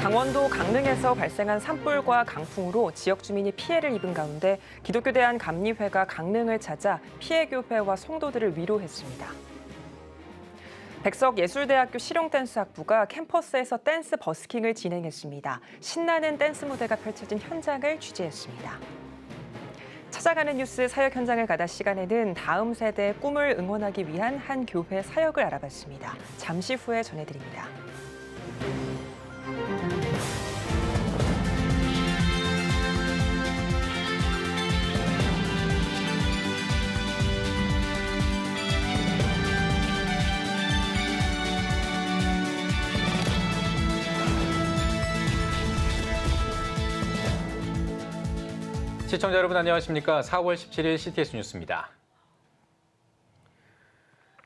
강원도 강릉에서 발생한 산불과 강풍으로 지역 주민이 피해를 입은 가운데 기독교 대한감리회가 강릉을 찾아 피해 교회와 성도들을 위로했습니다. 백석예술대학교 실용댄스학부가 캠퍼스에서 댄스 버스킹을 진행했습니다. 신나는 댄스 무대가 펼쳐진 현장을 취재했습니다. 찾아가는 뉴스 사역 현장을 가다 시간에는 다음 세대의 꿈을 응원하기 위한 한 교회 사역을 알아봤습니다. 잠시 후에 전해드립니다. 시청자 여러분 안녕하십니까? 4월 17일 CTS 뉴스입니다.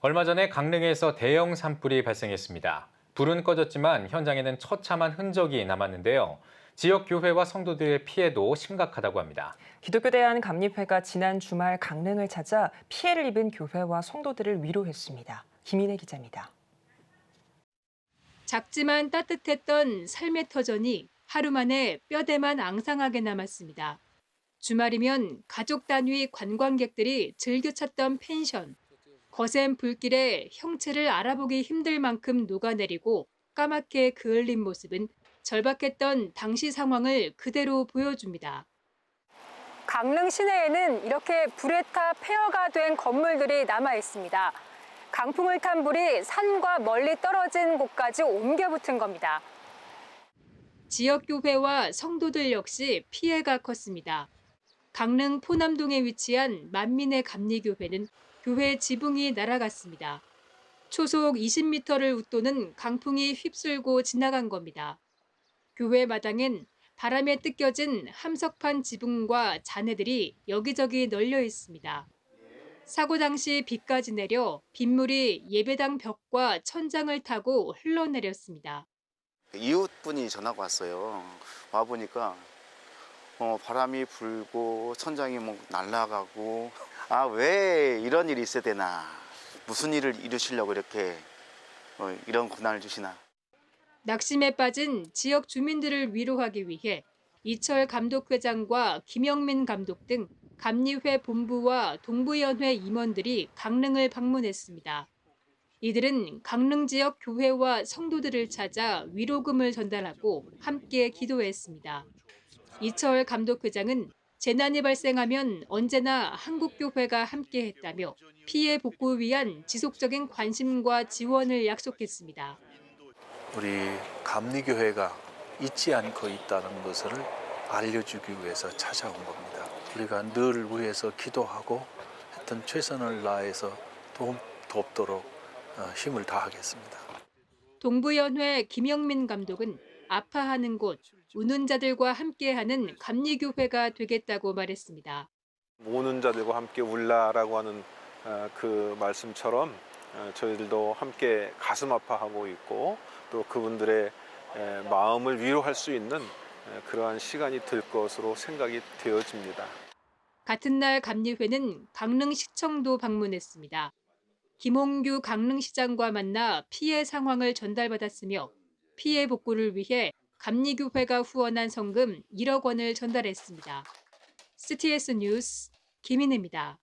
얼마 전에 강릉에서 대형 산불이 발생했습니다. 불은 꺼졌지만 현장에는 처참한 흔적이 남았는데요. 지역 교회와 성도들의 피해도 심각하다고 합니다. 기독교 대한감리회가 지난 주말 강릉을 찾아 피해를 입은 교회와 성도들을 위로했습니다. 김인혜 기자입니다. 작지만 따뜻했던 삶의 터전이 하루 만에 뼈대만 앙상하게 남았습니다. 주말이면 가족 단위 관광객들이 즐겨 찾던 펜션. 거센 불길에 형체를 알아보기 힘들 만큼 녹아내리고 까맣게 그을린 모습은 절박했던 당시 상황을 그대로 보여줍니다. 강릉 시내에는 이렇게 불에 타 폐허가 된 건물들이 남아 있습니다. 강풍을 탄 불이 산과 멀리 떨어진 곳까지 옮겨 붙은 겁니다. 지역 교회와 성도들 역시 피해가 컸습니다. 강릉 포남동에 위치한 만민의 감리교회는 교회 지붕이 날아갔습니다. 초속 20m를 웃도는 강풍이 휩쓸고 지나간 겁니다. 교회 마당엔 바람에 뜯겨진 함석판 지붕과 잔해들이 여기저기 널려 있습니다. 사고 당시 비까지 내려 빗물이 예배당 벽과 천장을 타고 흘러내렸습니다. 이웃분이 전화가 왔어요. 와보니까 바람이 불고 천장이 날아가고 왜 이런 일이 있어야 되나. 무슨 일을 이루시려고 이렇게 이런 고난을 주시나. 낙심에 빠진 지역 주민들을 위로하기 위해 이철 감독회장과 김영민 감독 등 감리회 본부와 동부연회 임원들이 강릉을 방문했습니다. 이들은 강릉 지역 교회와 성도들을 찾아 위로금을 전달하고 함께 기도했습니다. 이철 감독회장은 재난이 발생하면 언제나 한국교회가 함께했다며 피해 복구 위한 지속적인 관심과 지원을 약속했습니다. 우리 감리교회가 잊지 않고 있다는 것을 알려주기 위해서 찾아온 겁니다. 우리가 늘 위해서 기도하고 했던 최선을 다해서 돕도록 힘을 다하겠습니다. 동부연회 김영민 감독은 아파하는 곳, 우는 자들과 함께하는 감리교회가 되겠다고 말했습니다. 우는 자들과 함께 울라라고 하는 그 말씀처럼 저희들도 함께 가슴 아파하고 있고 또 그분들의 마음을 위로할 수 있는 그러한 시간이 될 것으로 생각이 되어집니다. 같은 날 감리회는 강릉시청도 방문했습니다. 김홍규 강릉시장과 만나 피해 상황을 전달받았으며 피해 복구를 위해 감리교회가 후원한 성금 1억 원을 전달했습니다. CTS 뉴스 김인혜입니다.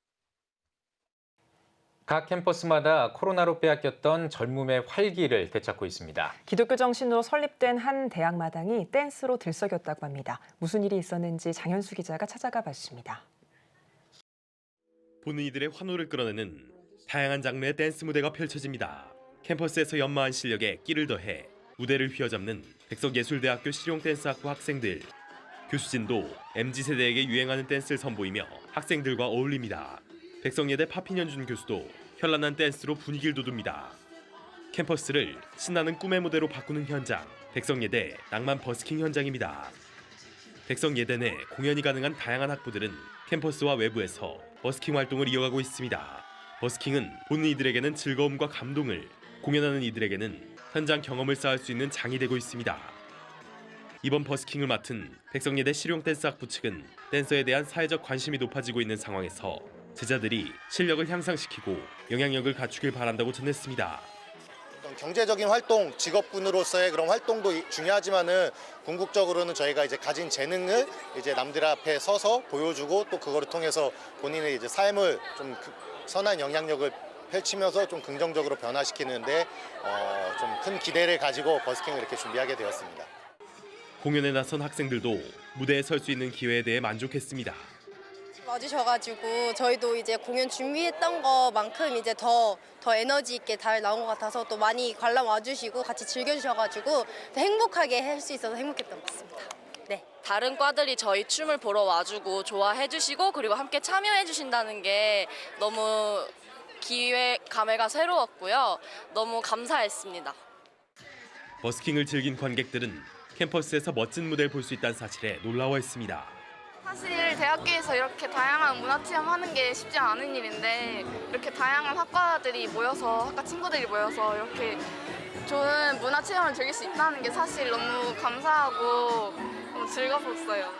각 캠퍼스마다 코로나로 빼앗겼던 젊음의 활기를 되찾고 있습니다. 기독교 정신으로 설립된 한 대학 마당이 댄스로 들썩였다고 합니다. 무슨 일이 있었는지 장현수 기자가 찾아가 봤습니다. 보는 이들의 환호를 끌어내는 다양한 장르의 댄스 무대가 펼쳐집니다. 캠퍼스에서 연마한 실력에 끼를 더해 무대를 휘어잡는 백석예술대학교 실용댄스학부 학생들. 교수진도 MZ세대에게 유행하는 댄스를 선보이며 학생들과 어울립니다. 백석예대 파핀현준 교수도 현란한 댄스로 분위기를 돋웁니다. 캠퍼스를 신나는 꿈의 무대로 바꾸는 현장, 백석예대 낭만 버스킹 현장입니다. 백석예대 내 공연이 가능한 다양한 학부들은 캠퍼스와 외부에서 버스킹 활동을 이어가고 있습니다. 버스킹은 보는 이들에게는 즐거움과 감동을, 공연하는 이들에게는 현장 경험을 쌓을 수 있는 장이 되고 있습니다. 이번 버스킹을 맡은 백석예대 실용댄스학부 측은 댄서에 대한 사회적 관심이 높아지고 있는 상황에서 제자들이 실력을 향상시키고 영향력을 갖추길 바란다고 전했습니다. 경제적인 활동, 직업군으로서의 그런 활동도 중요하지만은 궁극적으로는 저희가 이제 가진 재능을 이제 남들 앞에 서서 보여주고 또 그거를 통해서 본인의 이제 삶을 좀 선한 영향력을 펼치면서 좀 긍정적으로 변화시키는데 좀 큰 기대를 가지고 버스킹을 이렇게 준비하게 되었습니다. 공연에 나선 학생들도 무대에 설 수 있는 기회에 대해 만족했습니다. 와주셔가지고 저희도 이제 공연 준비했던 것만큼 이제 더 에너지 있게 잘 나온 것 같아서 또 많이 관람 와주시고 같이 즐겨주셔가지고 더 행복하게 할 수 있어서 행복했던 것 같습니다. 네. 다른 과들이 저희 춤을 보러 와주고 좋아해 주시고 그리고 함께 참여해 주신다는 게 너무 감회가 새로웠고요. 너무 감사했습니다. 버스킹을 즐긴 관객들은 캠퍼스에서 멋진 무대를 볼 수 있다는 사실에 놀라워했습니다. 사실 대학교에서 이렇게 다양한 문화체험하는 게 쉽지 않은 일인데 이렇게 다양한 학과들이 모여서 학과 친구들이 모여서 이렇게 좋은 문화체험을 즐길 수 있다는 게 사실 너무 감사하고 너무 즐거웠어요.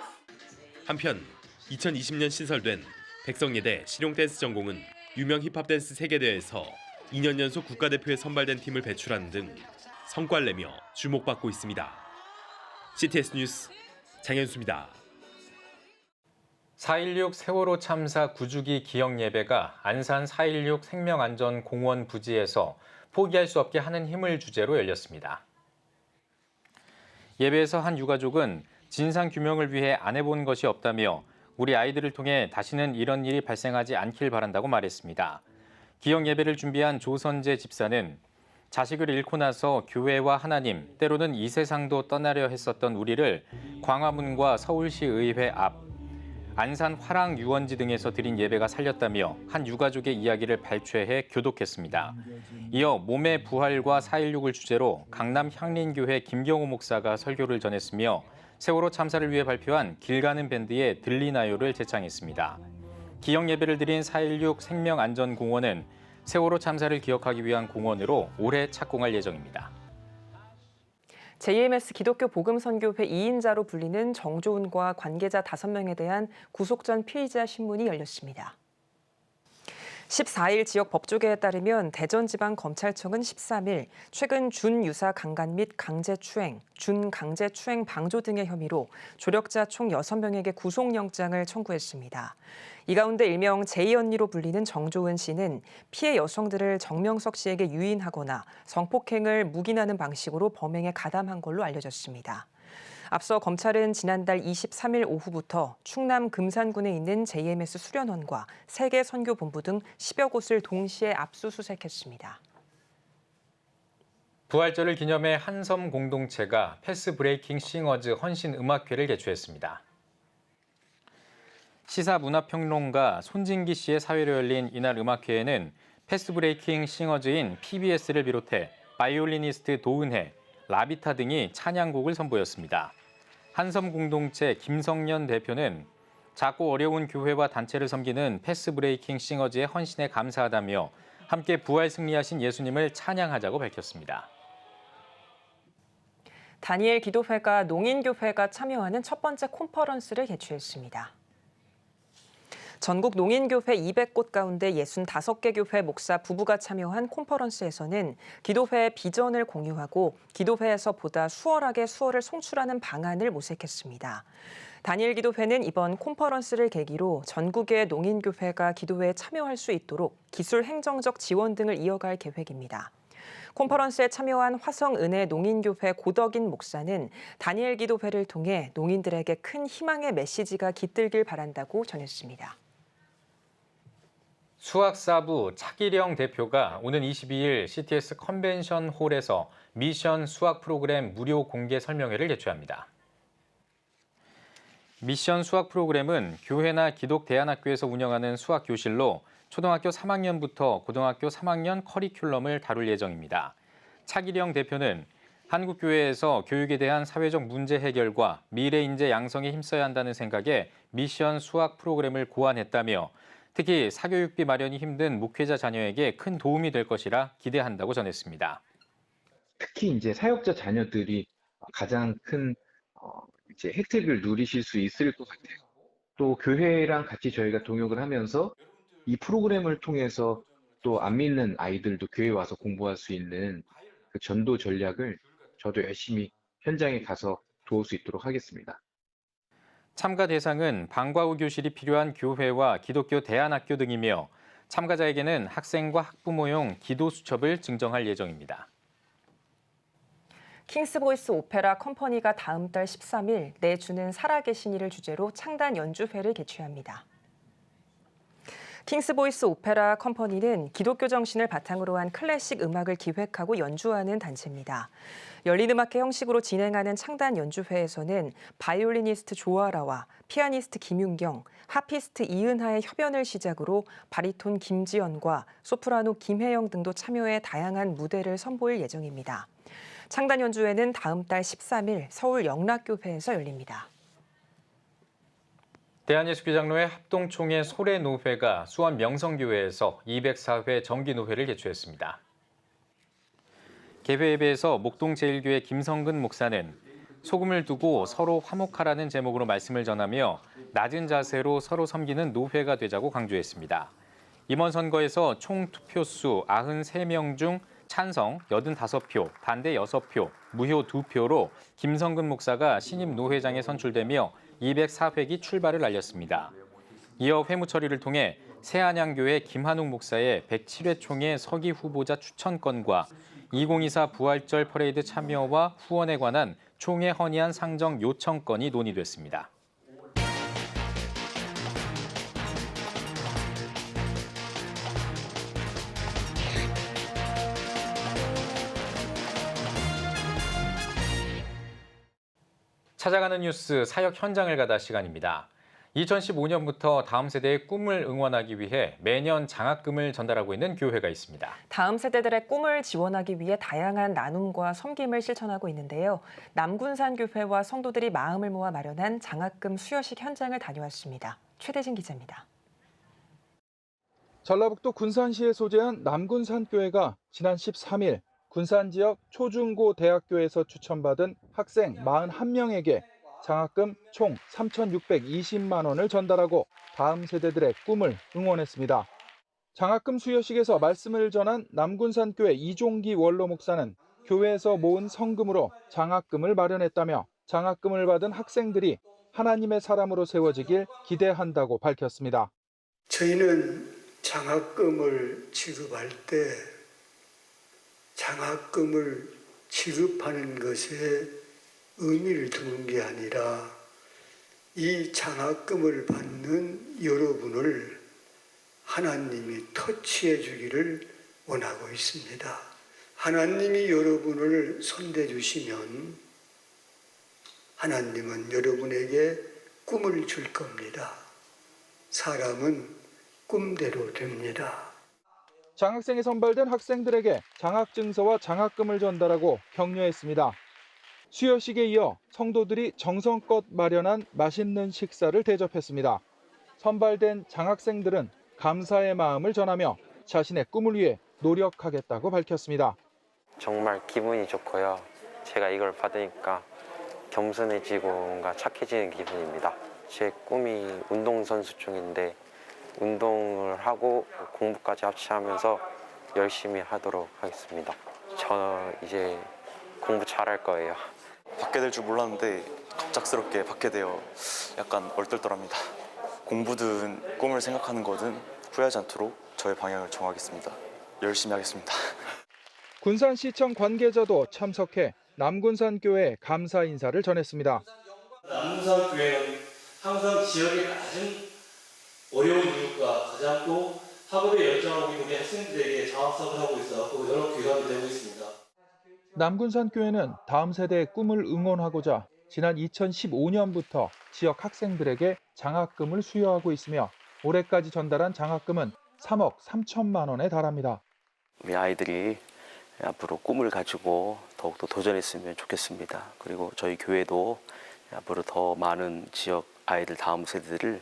한편 2020년 신설된 백석예대 실용댄스 전공은 유명 힙합 댄스 세계대회에서 2년 연속 국가대표에 선발된 팀을 배출하는 등 성과를 내며 주목받고 있습니다. CTS 뉴스 장현수입니다. 4.16 세월호 참사 9주기 기억 예배가 안산 4.16 생명안전공원 부지에서 포기할 수 없게 하는 힘을 주제로 열렸습니다. 예배에서 한 유가족은 진상규명을 위해 안 해본 것이 없다며 우리 아이들을 통해 다시는 이런 일이 발생하지 않길 바란다고 말했습니다. 기억 예배를 준비한 조선재 집사는 자식을 잃고 나서 교회와 하나님, 때로는 이 세상도 떠나려 했었던 우리를 광화문과 서울시 의회 앞, 안산 화랑 유원지 등에서 드린 예배가 살렸다며 한 유가족의 이야기를 발췌해 교독했습니다. 이어 몸의 부활과 4.16을 주제로 강남 향린교회 김경호 목사가 설교를 전했으며 세월호 참사를 위해 발표한 길 가는 밴드의 들리나요를 제창했습니다. 기억 예배를 드린 4.16 생명안전공원은 세월호 참사를 기억하기 위한 공원으로 올해 착공할 예정입니다. JMS 기독교 복음선교회 2인자로 불리는 정조은과 관계자 5명에 대한 구속 전 피의자 신문이 열렸습니다. 14일 지역 법조계에 따르면 대전지방검찰청은 13일 최근 준유사 강간 및 강제추행, 준강제추행 방조 등의 혐의로 조력자 총 6명에게 구속영장을 청구했습니다. 이 가운데 일명 제이언니로 불리는 정조은 씨는 피해 여성들을 정명석 씨에게 유인하거나 성폭행을 묵인하는 방식으로 범행에 가담한 걸로 알려졌습니다. 앞서 검찰은 지난달 23일 오후부터 충남 금산군에 있는 JMS 수련원과 세계선교본부 등 10여 곳을 동시에 압수수색했습니다. 부활절을 기념해 한섬 공동체가 패스 브레이킹 싱어즈 헌신 음악회를 개최했습니다. 시사문화평론가 손진기 씨의 사회로 열린 이날 음악회에는 패스 브레이킹 싱어즈인 PBS를 비롯해 바이올리니스트 도은혜, 라비타 등이 찬양곡을 선보였습니다. 한섬 공동체 김성년 대표는 작고 어려운 교회와 단체를 섬기는 패스 브레이킹 싱어즈의 헌신에 감사하다며 함께 부활 승리하신 예수님을 찬양하자고 밝혔습니다. 다니엘 기도회가 농인교회가 참여하는 첫 번째 콘퍼런스를 개최했습니다. 전국 농인교회 200곳 가운데 65개 교회 목사 부부가 참여한 콘퍼런스에서는 기도회의 비전을 공유하고 기도회에서 보다 수월하게 수어를 송출하는 방안을 모색했습니다. 다니엘 기도회는 이번 콘퍼런스를 계기로 전국의 농인교회가 기도회에 참여할 수 있도록 기술 행정적 지원 등을 이어갈 계획입니다. 콘퍼런스에 참여한 화성은혜 농인교회 고덕인 목사는 다니엘 기도회를 통해 농인들에게 큰 희망의 메시지가 깃들길 바란다고 전했습니다. 수학사부 차기령 대표가 오는 22일 CTS 컨벤션 홀에서 미션 수학 프로그램 무료 공개 설명회를 개최합니다. 미션 수학 프로그램은 교회나 기독대안학교에서 운영하는 수학 교실로 초등학교 3학년부터 고등학교 3학년 커리큘럼을 다룰 예정입니다. 차기령 대표는 한국교회에서 교육에 대한 사회적 문제 해결과 미래 인재 양성에 힘써야 한다는 생각에 미션 수학 프로그램을 고안했다며 특히 사교육비 마련이 힘든 목회자 자녀에게 큰 도움이 될 것이라 기대한다고 전했습니다. 특히 이제 사역자 자녀들이 가장 큰 이제 혜택을 누리실 수 있을 것 같아요. 또 교회랑 같이 저희가 동역을 하면서 이 프로그램을 통해서 또 안 믿는 아이들도 교회에 와서 공부할 수 있는 그 전도 전략을 저도 열심히 현장에 가서 도울 수 있도록 하겠습니다. 참가 대상은 방과 후 교실이 필요한 교회와 기독교 대안학교 등이며 참가자에게는 학생과 학부모용 기도 수첩을 증정할 예정입니다. 킹스보이스 오페라 컴퍼니가 다음 달 13일 내 주는 살아계시니를 주제로 창단 연주회를 개최합니다. 킹스보이스 오페라 컴퍼니는 기독교 정신을 바탕으로 한 클래식 음악을 기획하고 연주하는 단체입니다. 열린음악회 형식으로 진행하는 창단 연주회에서는 바이올리니스트 조아라와 피아니스트 김윤경, 하피스트 이은하의 협연을 시작으로 바리톤 김지연과 소프라노 김혜영 등도 참여해 다양한 무대를 선보일 예정입니다. 창단 연주회는 다음 달 13일 서울 영락교회에서 열립니다. 대한예수교장로회 합동총회 소래노회가 수원 명성교회에서 204회 정기노회를 개최했습니다. 개회 예배에서 목동제일교회 김성근 목사는 소금을 두고 서로 화목하라는 제목으로 말씀을 전하며 낮은 자세로 서로 섬기는 노회가 되자고 강조했습니다. 이번 선거에서 총 투표수 93명 중 찬성 85표, 반대 6표, 무효 2표로 김성근 목사가 신임 노회장에 선출되며 204회기 출발을 알렸습니다. 이어 회무 처리를 통해 새안양교회 김한욱 목사의 107회 총회 서기 후보자 추천건과 2024 부활절 퍼레이드 참여와 후원에 관한 총회 헌의안 상정 요청건이 논의됐습니다. 찾아가는 뉴스 사역 현장을 가다 시간입니다. 2015년부터 다음 세대의 꿈을 응원하기 위해 매년 장학금을 전달하고 있는 교회가 있습니다. 다음 세대들의 꿈을 지원하기 위해 다양한 나눔과 섬김을 실천하고 있는데요. 남군산교회와 성도들이 마음을 모아 마련한 장학금 수여식 현장을 다녀왔습니다. 최대진 기자입니다. 전라북도 군산시에 소재한 남군산교회가 지난 13일 군산 지역 초중고 대학교에서 추천받은 학생 41명에게 장학금 총 3,620만 원을 전달하고 다음 세대들의 꿈을 응원했습니다. 장학금 수여식에서 말씀을 전한 남군산교회 이종기 원로 목사는 교회에서 모은 성금으로 장학금을 마련했다며 장학금을 받은 학생들이 하나님의 사람으로 세워지길 기대한다고 밝혔습니다. 저희는 장학금을 지급할 때 장학금을 지급하는 것에 의미를 두는 게 아니라 이 장학금을 받는 여러분을 하나님이 터치해 주기를 원하고 있습니다. 하나님이 여러분을 손대 주시면 하나님은 여러분에게 꿈을 줄 겁니다. 사람은 꿈대로 됩니다. 장학생에 선발된 학생들에게 장학증서와 장학금을 전달하고 격려했습니다. 수여식에 이어 성도들이 정성껏 마련한 맛있는 식사를 대접했습니다. 선발된 장학생들은 감사의 마음을 전하며 자신의 꿈을 위해 노력하겠다고 밝혔습니다. 정말 기분이 좋고요. 제가 이걸 받으니까 겸손해지고 뭔가 착해지는 기분입니다. 제 꿈이 운동선수 중인데 운동을 하고 공부까지 합치하면서 열심히 하도록 하겠습니다. 저는 이제 공부 잘할 거예요. 받게 될 줄 몰랐는데 갑작스럽게 받게 되어 약간 얼떨떨합니다. 공부든 꿈을 생각하는 거든 후회하지 않도록 저의 방향을 정하겠습니다. 열심히 하겠습니다. 군산시청 관계자도 참석해 남군산교회에 감사 인사를 전했습니다. 남군산교회는 항상 지역의 가장 어려운 이웃과 가장 또 학업에 열정하고 있는 학생들에게 장학사업을 하고 있어 여러 기관이 되고 있습니다. 남군산교회는 다음 세대의 꿈을 응원하고자 지난 2015년부터 지역 학생들에게 장학금을 수여하고 있으며 올해까지 전달한 장학금은 3억 3천만 원에 달합니다. 우리 아이들이 앞으로 꿈을 가지고 더욱더 도전했으면 좋겠습니다. 그리고 저희 교회도 앞으로 더 많은 지역 아이들 다음 세대들을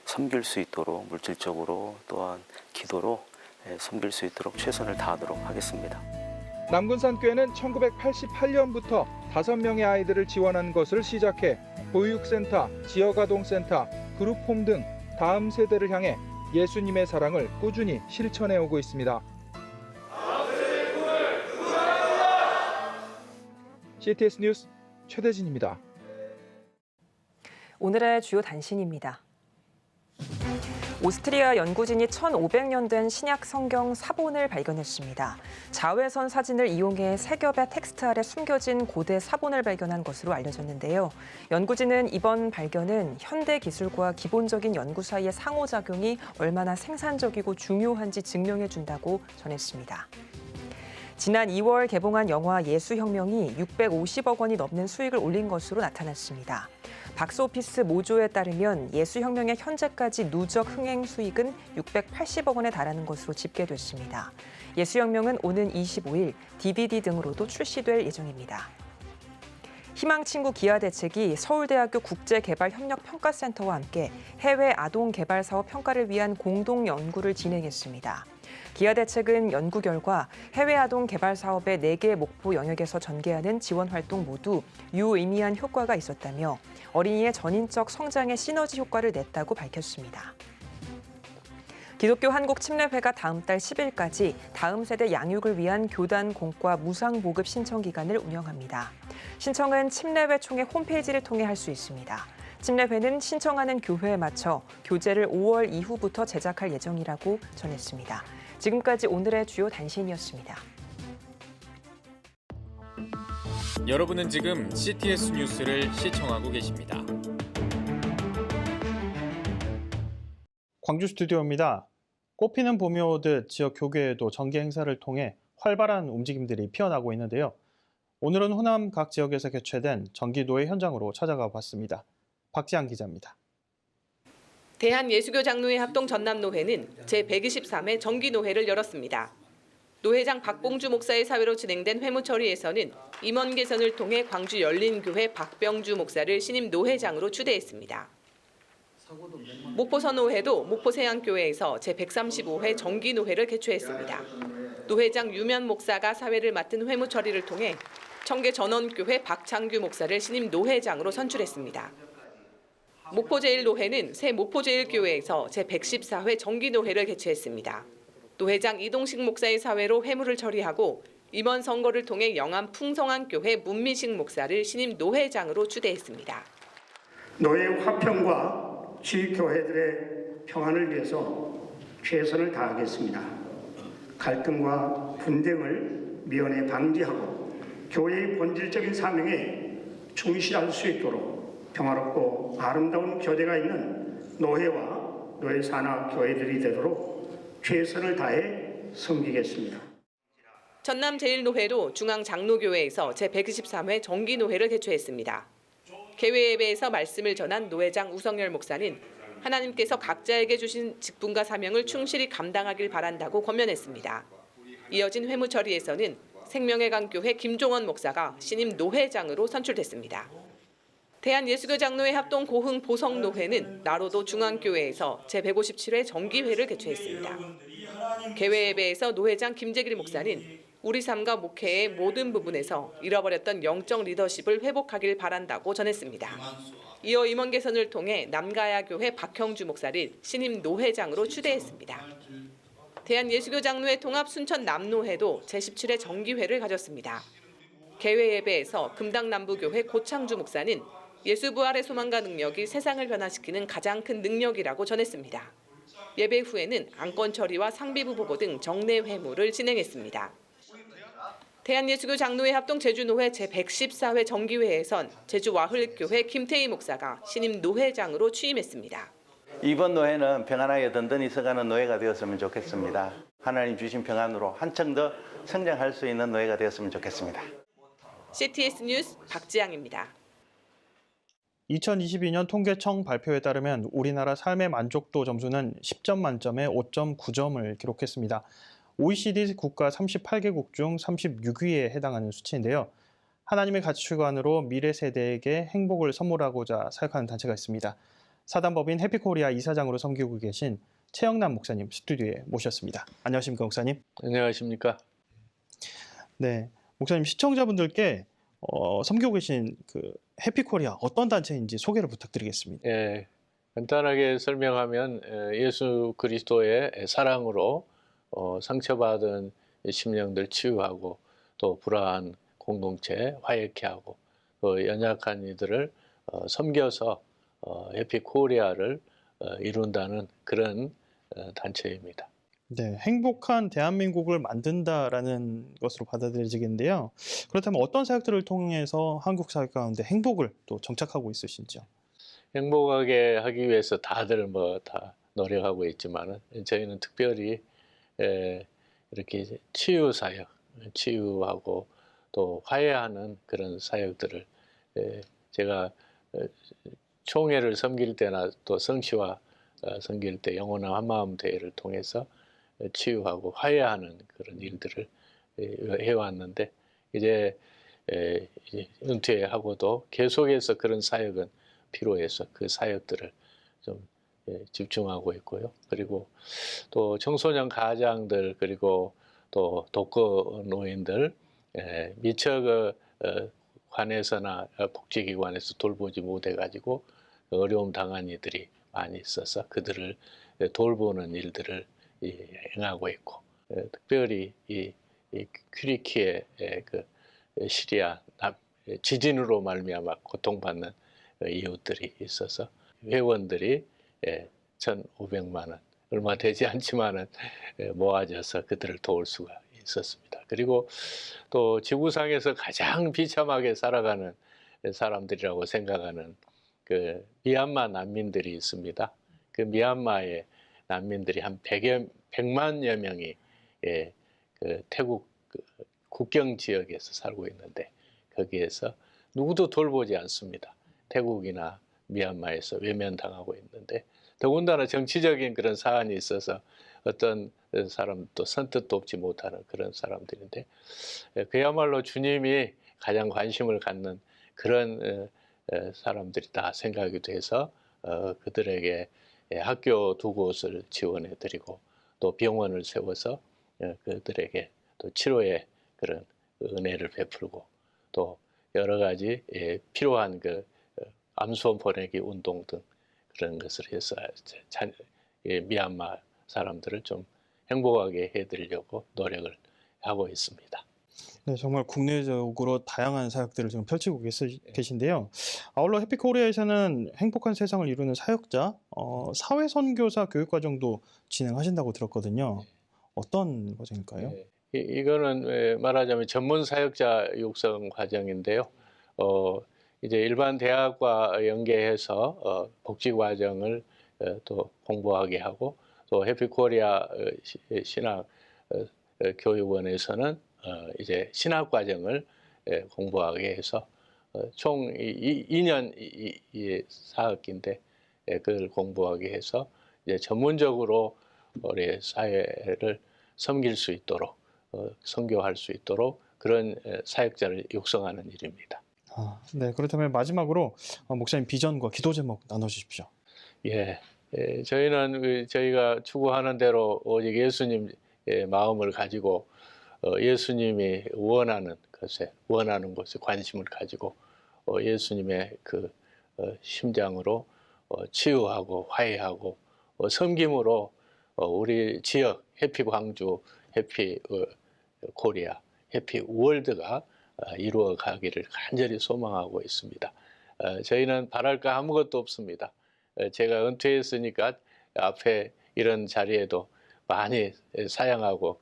섬길 수 있도록 물질적으로 또한 기도로 섬길 수 있도록 최선을 다하도록 하겠습니다. 남군산교회는 1988년부터 5명의 아이들을 지원한 것을 시작해 보육센터, 지역아동센터, 그룹홈 등 다음 세대를 향해 예수님의 사랑을 꾸준히 실천해오고 있습니다. 다음 세대의 꿈을 응원합니다. CTS 뉴스 최대진입니다. 오늘의 주요 단신입니다. 오스트리아 연구진이 1500년 된 신약 성경 사본을 발견했습니다. 자외선 사진을 이용해 세 겹의 텍스트 아래 숨겨진 고대 사본을 발견한 것으로 알려졌는데요. 연구진은 이번 발견은 현대 기술과 기본적인 연구 사이의 상호작용이 얼마나 생산적이고 중요한지 증명해준다고 전했습니다. 지난 2월 개봉한 영화 예수혁명이 650억 원이 넘는 수익을 올린 것으로 나타났습니다. 박스오피스 모조에 따르면 예수혁명의 현재까지 누적 흥행 수익은 680억 원에 달하는 것으로 집계됐습니다. 예수혁명은 오는 25일 DVD 등으로도 출시될 예정입니다. 희망친구 기아대책이 서울대학교 국제개발협력평가센터와 함께 해외 아동개발사업 평가를 위한 공동 연구를 진행했습니다. 기아대책은 연구 결과 해외 아동 개발 사업의 4개 목표 영역에서 전개하는 지원 활동 모두 유의미한 효과가 있었다며 어린이의 전인적 성장에 시너지 효과를 냈다고 밝혔습니다. 기독교 한국침례회가 다음 달 10일까지 다음 세대 양육을 위한 교단 공과 무상 보급 신청 기간을 운영합니다. 신청은 침례회 총회 홈페이지를 통해 할 수 있습니다. 침례회는 신청하는 교회에 맞춰 교재를 5월 이후부터 제작할 예정이라고 전했습니다. 지금까지 오늘의 주요 단신이었습니다. 여러분은 지금 CTS 뉴스를 시청하고 계십니다. 광주 스튜디오입니다. 꽃피는 봄이 오듯 지역 교계에도 정기 행사를 통해 활발한 움직임들이 피어나고 있는데요. 오늘은 호남 각 지역에서 개최된 정기노회 현장으로 찾아가 봤습니다. 박지한 기자입니다. 대한예수교장로회 합동 전남노회는 제123회 정기노회를 열었습니다. 노회장 박봉주 목사의 사회로 진행된 회무처리에서는 임원 개선을 통해 광주 열린교회 박병주 목사를 신임 노회장으로 추대했습니다. 목포선노회도 목포세양교회에서 제135회 정기노회를 개최했습니다. 노회장 유면 목사가 사회를 맡은 회무처리를 통해 청계 전원교회 박창규 목사를 신임 노회장으로 선출했습니다. 목포제일노회는 새 목포제일교회에서 제114회 정기노회를 개최했습니다. 노회장 이동식 목사의 사회로 회무를 처리하고 임원 선거를 통해 영암 풍성한교회 문미식 목사를 신임 노회장으로 추대했습니다. 노회 화평과 지교회들의 평안을 위해서 최선을 다하겠습니다. 갈등과 분쟁을 미연에 방지하고 교회의 본질적인 사명에 충실할 수 있도록 평화롭고 아름다운 교제가 있는 노회와 노회 산하 교회들이 되도록 최선을 다해 섬기겠습니다. 전남제일노회도 중앙장로교회에서 제123회 정기노회를 개최했습니다. 개회 예배에서 말씀을 전한 노회장 우성열 목사는 하나님께서 각자에게 주신 직분과 사명을 충실히 감당하길 바란다고 권면했습니다. 이어진 회무처리에서는 생명의 강교회 김종원 목사가 신임 노회장으로 선출됐습니다. 대한예수교장로회 합동 고흥 보성노회는 나로도 중앙교회에서 제157회 정기회를 개최했습니다. 개회 예배에서 노회장 김재길 목사는 우리 삶과 목회의 모든 부분에서 잃어버렸던 영적 리더십을 회복하길 바란다고 전했습니다. 이어 임원 개선을 통해 남가야교회 박형주 목사를 신임 노회장으로 추대했습니다. 대한예수교장로회 통합 순천 남노회도 제17회 정기회를 가졌습니다. 개회 예배에서 금당남부교회 고창주 목사는 예수 부활의 소망과 능력이 세상을 변화시키는 가장 큰 능력이라고 전했습니다. 예배 후에는 안건 처리와 상비부 보고 등 정례 회무를 진행했습니다. 대한예수교 장로회 합동 제주노회 제114회 정기회에선 제주 와흘교회 김태희 목사가 신임 노회장으로 취임했습니다. 이번 노회는 평안하게 든든히 서가는 노회가 되었으면 좋겠습니다. 하나님 주신 평안으로 한층 더 성장할 수 있는 노회가 되었으면 좋겠습니다. CTS 뉴스 박지양입니다. 2022년 통계청 발표에 따르면 우리나라 삶의 만족도 점수는 10점 만점에 5.9점을 기록했습니다. OECD 국가 38개국 중 36위에 해당하는 수치인데요. 하나님의 가치관으로 미래 세대에게 행복을 선물하고자 사역하는 단체가 있습니다. 사단법인 해피코리아 이사장으로 섬기고 계신 최영남 목사님 스튜디오에 모셨습니다. 안녕하십니까, 목사님? 안녕하십니까? 네, 목사님 시청자분들께 섬기고 계신 그 해피코리아 어떤 단체인지 소개를 부탁드리겠습니다. 예, 간단하게 설명하면 예수 그리스도의 사랑으로 상처받은 심령들 치유하고 또 불안한 공동체 화해케 하고 또 연약한 이들을 섬겨서 해피코리아를 이룬다는 그런 단체입니다. 네, 행복한 대한민국을 만든다라는 것으로 받아들여지겠는데요. 그렇다면 어떤 사역들을 통해서 한국 사회 가운데 행복을 또 정착하고 있으신지요? 행복하게 하기 위해서 다들 다 노력하고 있지만은 저희는 특별히 이렇게 치유 사역, 치유하고 또 화해하는 그런 사역들을 제가 총회를 섬길 때나 또 성시와 섬길 때 영혼의 한마음 대회를 통해서 치유하고 화해하는 그런 일들을 해왔는데 이제 은퇴하고도 계속해서 그런 사역은 필요해서 그 사역들을 좀 집중하고 있고요. 그리고 또 청소년 가장들 그리고 또 독거 노인들 미처 관에서나 복지기관에서 돌보지 못해가지고 어려움 당한 이들이 많이 있어서 그들을 돌보는 일들을 행하고 있고 특별히 이 큐리키의 그 시리아 지진으로 말미암아 고통받는 이웃들이 있어서 회원들이 1,500만 원 얼마 되지 않지만은 모아져서 그들을 도울 수가 있었습니다. 그리고 또 지구상에서 가장 비참하게 살아가는 사람들이라고 생각하는 그 미얀마 난민들이 있습니다. 그 미얀마의 난민들이 한 100만여 명이 그 태국 국경 지역에서 살고 있는데 거기에서 누구도 돌보지 않습니다. 태국이나 미얀마에서 외면당하고 있는데 더군다나 정치적인 그런 사안이 있어서 어떤 사람도 선뜻 돕지 못하는 그런 사람들인데 그야말로 주님이 가장 관심을 갖는 그런 사람들이다 생각이 돼서 그들에게 학교 2곳을 지원해 드리고 또 병원을 세워서 그들에게 또 치료의 그런 은혜를 베풀고 또 여러 가지 필요한 그 암소원 보내기 운동 등 그런 것을 해서 미얀마 사람들을 좀 행복하게 해드리려고 노력을 하고 있습니다. 네, 정말 국내적으로 다양한 사역들을 지금 펼치고 계신데요. 아울러 해피코리아에서는 행복한 세상을 이루는 사역자, 사회선교사 교육과정도 진행하신다고 들었거든요. 어떤 과정일까요? 이거는 말하자면 전문 사역자 육성 과정인데요. 이제 일반 대학과 연계해서 복지 과정을 또 공부하게 하고 또 해피코리아 신학 교육원에서는 이제 신학 과정을 공부하게 해서 총 2년 4학기인데 그걸 공부하게 해서 이제 전문적으로 우리 사회를 섬길 수 있도록 선교할 수 있도록 그런 사역자를 육성하는 일입니다. 네, 그렇다면 마지막으로 목사님 비전과 기도 제목 나눠주십시오. 저희는 저희가 추구하는 대로 오직 예수님의 마음을 가지고 예수님이 원하는 곳에 관심을 가지고 예수님의 그 심장으로 치유하고 화해하고 섬김으로 우리 지역 해피 광주, 해피 코리아, 해피 월드가 이루어 가기를 간절히 소망하고 있습니다. 저희는 바랄 거 아무것도 없습니다. 제가 은퇴했으니까 앞에 이런 자리에도 많이 사양하고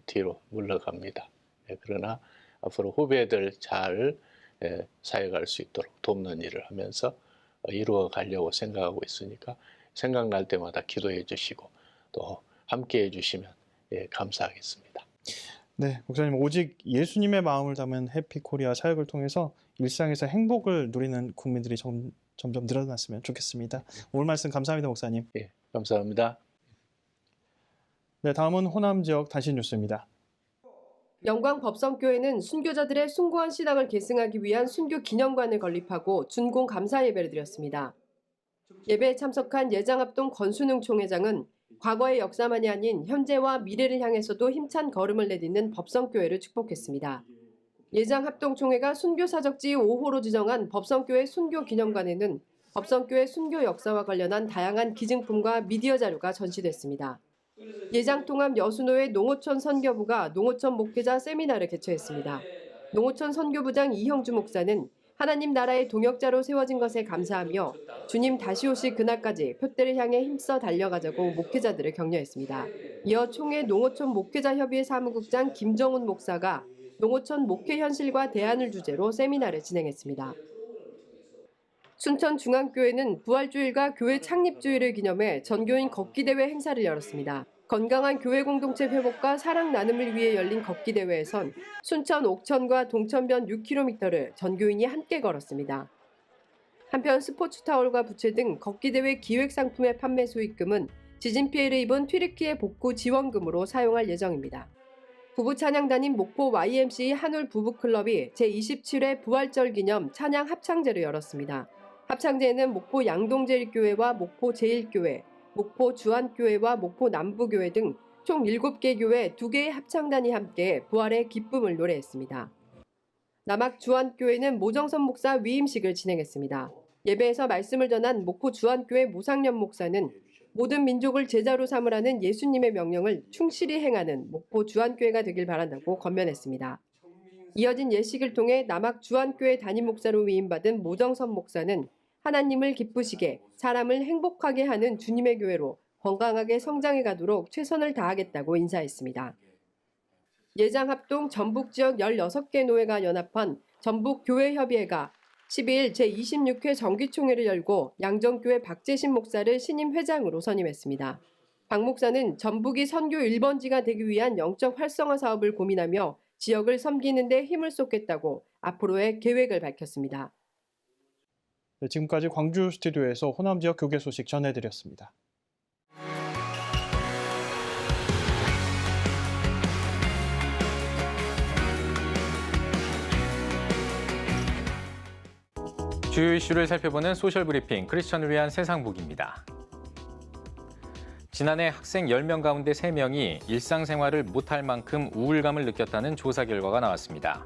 뒤로 물러갑니다. 그러나 앞으로 후배들 잘 사역할 수 있도록 돕는 일을 하면서 이루어 가려고 생각하고 있으니까 생각날 때마다 기도해 주시고 또 함께 해 주시면 감사하겠습니다. 네, 목사님 오직 예수님의 마음을 담은 해피코리아 사역을 통해서 일상에서 행복을 누리는 국민들이 점점 늘어났으면 좋겠습니다. 오늘 말씀 감사합니다, 목사님. 감사합니다. 네, 다음은 호남 지역 단신 뉴스입니다. 영광법성교회는 순교자들의 숭고한 신앙을 계승하기 위한 순교 기념관을 건립하고 준공 감사 예배를 드렸습니다. 예배에 참석한 예장합동 권순웅 총회장은 과거의 역사만이 아닌 현재와 미래를 향해서도 힘찬 걸음을 내딛는 법성교회를 축복했습니다. 예장합동총회가 순교사적지 5호로 지정한 법성교회 순교기념관에는 법성교회 순교 역사와 관련한 다양한 기증품과 미디어 자료가 전시됐습니다. 예장통합 여수노회 농어촌 선교부가 농어촌 목회자 세미나를 개최했습니다. 농어촌 선교부장 이형주 목사는 하나님 나라의 동역자로 세워진 것에 감사하며 주님 다시 오실 그날까지 표대를 향해 힘써 달려가자고 목회자들을 격려했습니다. 이어 총회 농어촌 목회자협의회 사무국장 김정훈 목사가 농어촌 목회 현실과 대안을 주제로 세미나를 진행했습니다. 순천중앙교회는 부활주일과 교회 창립주일을 기념해 전교인 걷기대회 행사를 열었습니다. 건강한 교회 공동체 회복과 사랑 나눔을 위해 열린 걷기대회에선 순천 옥천과 동천변 6km를 전교인이 함께 걸었습니다. 한편 스포츠타올과 부채 등 걷기대회 기획상품의 판매 수익금은 지진 피해를 입은 튀르키예 복구 지원금으로 사용할 예정입니다. 부부 찬양단인 목포 YMCA 한울 부부클럽이 제27회 부활절 기념 찬양 합창제를 열었습니다. 합창제에는 목포 양동제일교회와 목포 제일교회, 목포 주안교회와 목포 남부교회 등 총 7개 교회 2개의 합창단이 함께 부활의 기쁨을 노래했습니다. 남학 주안교회는 모정선 목사 위임식을 진행했습니다. 예배에서 말씀을 전한 목포 주안교회 모상련 목사는 모든 민족을 제자로 삼으라는 예수님의 명령을 충실히 행하는 목포 주안교회가 되길 바란다고 권면했습니다. 이어진 예식을 통해 남학 주안교회 담임 목사로 위임받은 모정선 목사는 하나님을 기쁘시게 사람을 행복하게 하는 주님의 교회로 건강하게 성장해 가도록 최선을 다하겠다고 인사했습니다. 예장합동 전북지역 16개 노회가 연합한 전북교회협의회가 12일 제26회 정기총회를 열고 양정교회 박재신 목사를 신임 회장으로 선임했습니다. 박 목사는 전북이 선교 1번지가 되기 위한 영적 활성화 사업을 고민하며 지역을 섬기는 데 힘을 쏟겠다고 앞으로의 계획을 밝혔습니다. 네, 지금까지 광주 스튜디오에서 호남 지역 교계 소식 전해드렸습니다. 주요 이슈를 살펴보는 소셜 브리핑 크리스천을 위한 세상북입니다. 지난해 학생 10명 가운데 3명이 일상생활을 못할 만큼 우울감을 느꼈다는 조사 결과가 나왔습니다.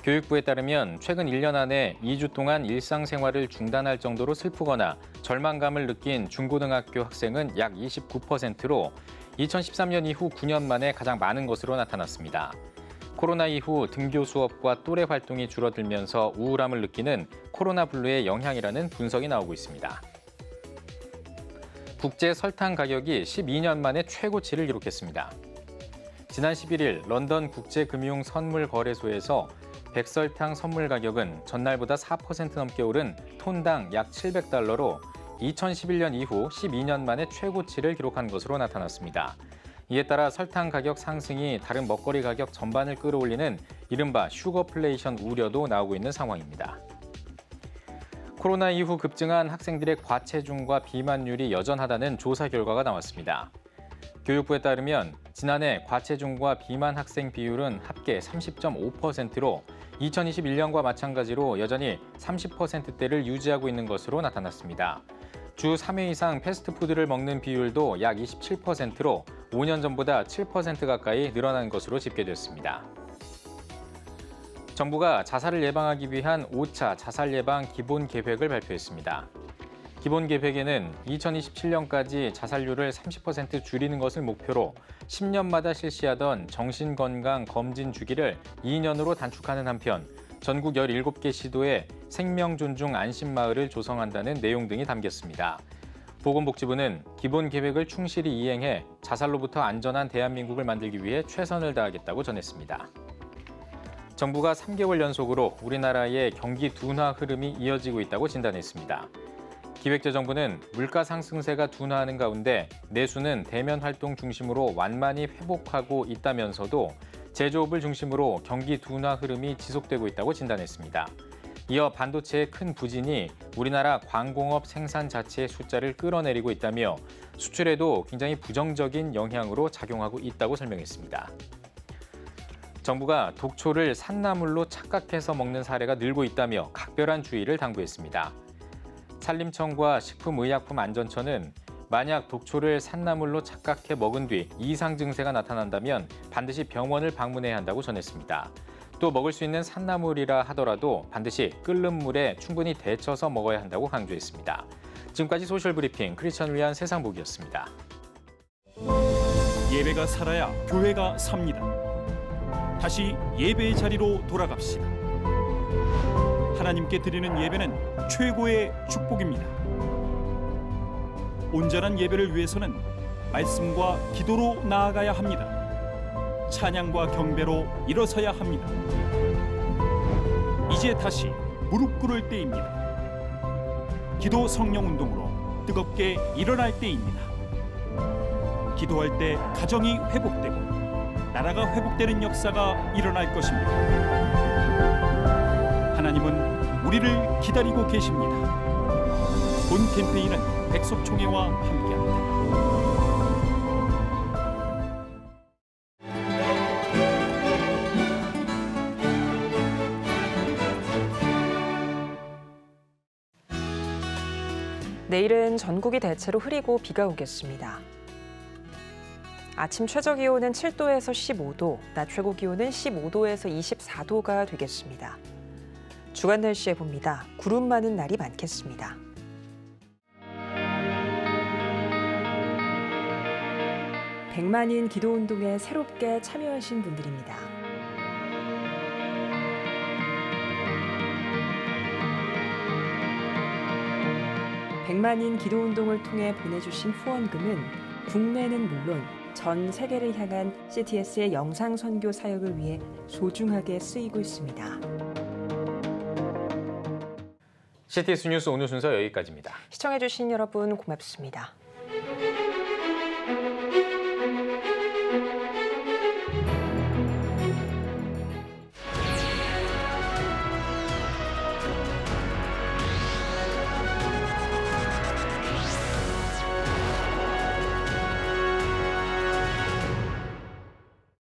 교육부에 따르면 최근 1년 안에 2주 동안 일상생활을 중단할 정도로 슬프거나 절망감을 느낀 중고등학교 학생은 약 29%로 2013년 이후 9년 만에 가장 많은 것으로 나타났습니다. 코로나 이후 등교 수업과 또래 활동이 줄어들면서 우울함을 느끼는 코로나 블루의 영향이라는 분석이 나오고 있습니다. 국제 설탕 가격이 12년 만에 최고치를 기록했습니다. 지난 11일 런던 국제금융선물거래소에서 백설탕 선물 가격은 전날보다 4% 넘게 오른 톤당 약 700달러로 2011년 이후 12년 만에 최고치를 기록한 것으로 나타났습니다. 이에 따라 설탕 가격 상승이 다른 먹거리 가격 전반을 끌어올리는 이른바 슈거플레이션 우려도 나오고 있는 상황입니다. 코로나 이후 급증한 학생들의 과체중과 비만율이 여전하다는 조사 결과가 나왔습니다. 교육부에 따르면 지난해 과체중과 비만 학생 비율은 합계 30.5%로 2021년과 마찬가지로 여전히 30%대를 유지하고 있는 것으로 나타났습니다. 주 3회 이상 패스트푸드를 먹는 비율도 약 27%로 5년 전보다 7% 가까이 늘어난 것으로 집계됐습니다. 정부가 자살을 예방하기 위한 5차 자살 예방 기본 계획을 발표했습니다. 기본 계획에는 2027년까지 자살률을 30% 줄이는 것을 목표로 10년마다 실시하던 정신건강 검진 주기를 2년으로 단축하는 한편 전국 17개 시도에 생명존중 안심마을을 조성한다는 내용 등이 담겼습니다. 보건복지부는 기본 계획을 충실히 이행해 자살로부터 안전한 대한민국을 만들기 위해 최선을 다하겠다고 전했습니다. 정부가 3개월 연속으로 우리나라의 경기 둔화 흐름이 이어지고 있다고 진단했습니다. 기획재정부는 물가 상승세가 둔화하는 가운데 내수는 대면 활동 중심으로 완만히 회복하고 있다면서도 제조업을 중심으로 경기 둔화 흐름이 지속되고 있다고 진단했습니다. 이어 반도체의 큰 부진이 우리나라 광공업 생산 자체의 숫자를 끌어내리고 있다며 수출에도 굉장히 부정적인 영향으로 작용하고 있다고 설명했습니다. 정부가 독초를 산나물로 착각해서 먹는 사례가 늘고 있다며 각별한 주의를 당부했습니다. 산림청과 식품의약품안전처는 만약 독초를 산나물로 착각해 먹은 뒤 이상 증세가 나타난다면 반드시 병원을 방문해야 한다고 전했습니다. 또 먹을 수 있는 산나물이라 하더라도 반드시 끓는 물에 충분히 데쳐서 먹어야 한다고 강조했습니다. 지금까지 소셜브리핑 크리스천을 위한 세상복이었습니다. 예배가 살아야 교회가 삽니다. 다시 다시 예배의 자리로 돌아갑시다. 하나님께 드리는 예배는 최고의 축복입니다. 온전한 예배를 위해서는 말씀과 기도로 나아가야 합니다. 찬양과 경배로 일어서야 합니다. 이제 다시 무릎 꿇을 때입니다. 기도 성령 운동으로 뜨겁게 일어날 때입니다. 기도할 때 가정이 회복되고 나라가 회복되는 역사가 일어날 것입니다. 하나님은 우리를 기다리고 계십니다. 본 캠페인은 백석총회와 함께합니다. 내일은 전국이 대체로 흐리고 비가 오겠습니다. 아침 최저 기온은 7도에서 15도, 낮 최고 기온은 15도에서 24도가 되겠습니다. 주간 날씨에 봅니다. 구름 많은 날이 많겠습니다. 백만인 기도운동에 새롭게 참여하신 분들입니다. 백만인 기도운동을 통해 보내주신 후원금은 국내는 물론 전 세계를 향한 CTS의 영상 선교 사역을 위해 소중하게 쓰이고 있습니다. CTS 뉴스 오늘 순서 여기까지입니다. 시청해주신 여러분 고맙습니다.